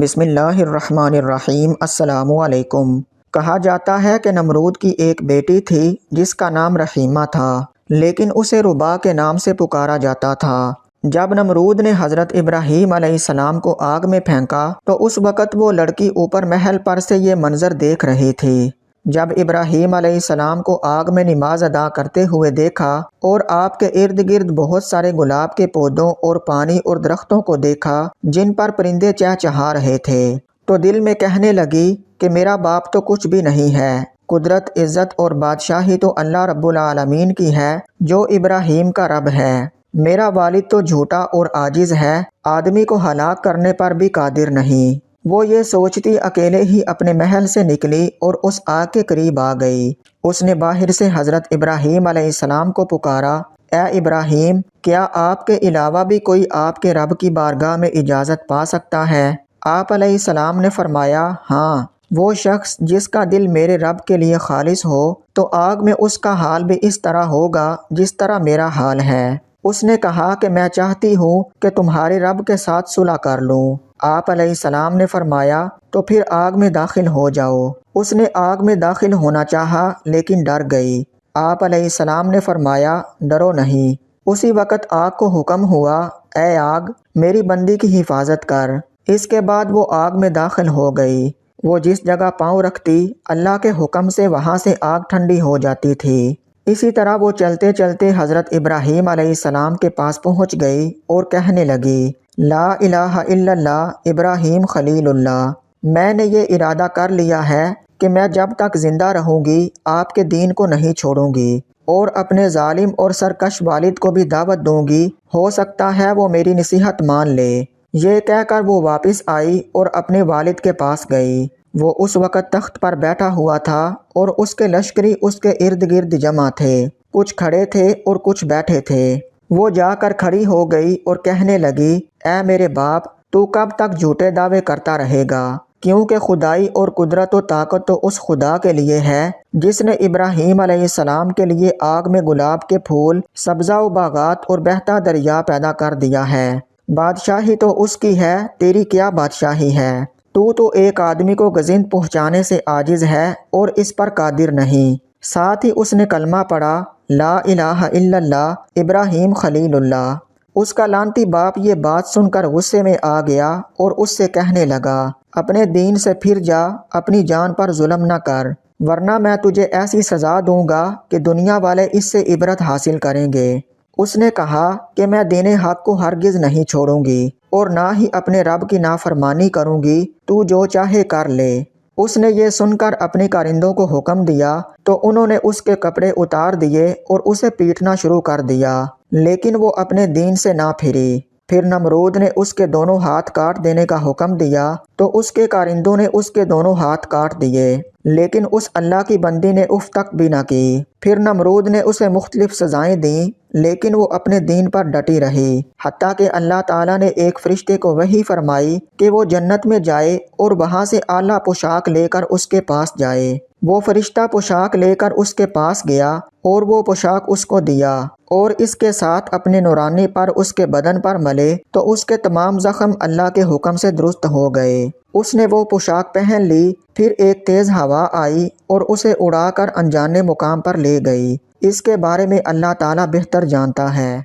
بسم اللہ الرحمن الرحیم۔ السلام علیکم۔ کہا جاتا ہے کہ نمرود کی ایک بیٹی تھی جس کا نام رحیمہ تھا، لیکن اسے ربا کے نام سے پکارا جاتا تھا۔ جب نمرود نے حضرت ابراہیم علیہ السلام کو آگ میں پھینکا تو اس وقت وہ لڑکی اوپر محل پر سے یہ منظر دیکھ رہی تھی۔ جب ابراہیم علیہ السلام کو آگ میں نماز ادا کرتے ہوئے دیکھا اور آپ کے ارد گرد بہت سارے گلاب کے پودوں اور پانی اور درختوں کو دیکھا جن پر پرندے چہچہا رہے تھے، تو دل میں کہنے لگی کہ میرا باپ تو کچھ بھی نہیں ہے۔ قدرت، عزت اور بادشاہی تو اللہ رب العالمین کی ہے جو ابراہیم کا رب ہے۔ میرا والد تو جھوٹا اور عاجز ہے، آدمی کو ہلاک کرنے پر بھی قادر نہیں۔ وہ یہ سوچتی اکیلے ہی اپنے محل سے نکلی اور اس آگ کے قریب آ گئی۔ اس نے باہر سے حضرت ابراہیم علیہ السلام کو پکارا، اے ابراہیم، کیا آپ کے علاوہ بھی کوئی آپ کے رب کی بارگاہ میں اجازت پا سکتا ہے؟ آپ علیہ السلام نے فرمایا، ہاں، وہ شخص جس کا دل میرے رب کے لیے خالص ہو تو آگ میں اس کا حال بھی اس طرح ہوگا جس طرح میرا حال ہے۔ اس نے کہا کہ میں چاہتی ہوں کہ تمہارے رب کے ساتھ صلح کر لوں۔ آپ علیہ السلام نے فرمایا، تو پھر آگ میں داخل ہو جاؤ۔ اس نے آگ میں داخل ہونا چاہا لیکن ڈر گئی۔ آپ علیہ السلام نے فرمایا، ڈرو نہیں۔ اسی وقت آگ کو حکم ہوا، اے آگ، میری بندی کی حفاظت کر۔ اس کے بعد وہ آگ میں داخل ہو گئی۔ وہ جس جگہ پاؤں رکھتی، اللہ کے حکم سے وہاں سے آگ ٹھنڈی ہو جاتی تھی۔ اسی طرح وہ چلتے چلتے حضرت ابراہیم علیہ السلام کے پاس پہنچ گئی اور کہنے لگی، لا الہ الا اللہ ابراہیم خلیل اللہ، میں نے یہ ارادہ کر لیا ہے کہ میں جب تک زندہ رہوں گی آپ کے دین کو نہیں چھوڑوں گی اور اپنے ظالم اور سرکش والد کو بھی دعوت دوں گی، ہو سکتا ہے وہ میری نصیحت مان لے۔ یہ کہہ کر وہ واپس آئی اور اپنے والد کے پاس گئی۔ وہ اس وقت تخت پر بیٹھا ہوا تھا اور اس کے لشکری اس کے ارد گرد جمع تھے، کچھ کھڑے تھے اور کچھ بیٹھے تھے۔ وہ جا کر کھڑی ہو گئی اور کہنے لگی، اے میرے باپ، تو کب تک جھوٹے دعوے کرتا رہے گا؟ کیونکہ خدائی اور قدرت و طاقت تو اس خدا کے لیے ہے جس نے ابراہیم علیہ السلام کے لیے آگ میں گلاب کے پھول، سبزہ و باغات اور بہتا دریا پیدا کر دیا ہے۔ بادشاہی تو اس کی ہے، تیری کیا بادشاہی ہے؟ تو ایک آدمی کو گزند پہنچانے سے عاجز ہے اور اس پر قادر نہیں۔ ساتھ ہی اس نے کلمہ پڑھا، لا الہ الا اللہ ابراہیم خلیل اللہ۔ اس کا لعنتی باپ یہ بات سن کر غصے میں آ گیا اور اس سے کہنے لگا، اپنے دین سے پھر جا، اپنی جان پر ظلم نہ کر، ورنہ میں تجھے ایسی سزا دوں گا کہ دنیا والے اس سے عبرت حاصل کریں گے۔ اس نے کہا کہ میں دین حق کو ہرگز نہیں چھوڑوں گی اور نہ ہی اپنے رب کی نافرمانی کروں گی، تو جو چاہے کر لے۔ اس نے یہ سن کر اپنے کارندوں کو حکم دیا تو انہوں نے اس کے کپڑے اتار دیے اور اسے پیٹنا شروع کر دیا، لیکن وہ اپنے دین سے نہ پھری۔ پھر نمرود نے اس کے دونوں ہاتھ کاٹ دینے کا حکم دیا تو اس کے کارندوں نے اس کے دونوں ہاتھ کاٹ دیے، لیکن اس اللہ کی بندی نے اف تک بھی نہ کی۔ پھر نمرود نے اسے مختلف سزائیں دیں لیکن وہ اپنے دین پر ڈٹی رہی، حتیٰ کہ اللہ تعالیٰ نے ایک فرشتے کو وحی فرمائی کہ وہ جنت میں جائے اور وہاں سے اعلیٰ پوشاک لے کر اس کے پاس جائے۔ وہ فرشتہ پوشاک لے کر اس کے پاس گیا اور وہ پوشاک اس کو دیا اور اس کے ساتھ اپنے نورانی پر اس کے بدن پر ملے تو اس کے تمام زخم اللہ کے حکم سے درست ہو گئے۔ اس نے وہ پوشاک پہن لی، پھر ایک تیز ہوا آئی اور اسے اڑا کر انجانے مقام پر لے گئی۔ اس کے بارے میں اللہ تعالیٰ بہتر جانتا ہے۔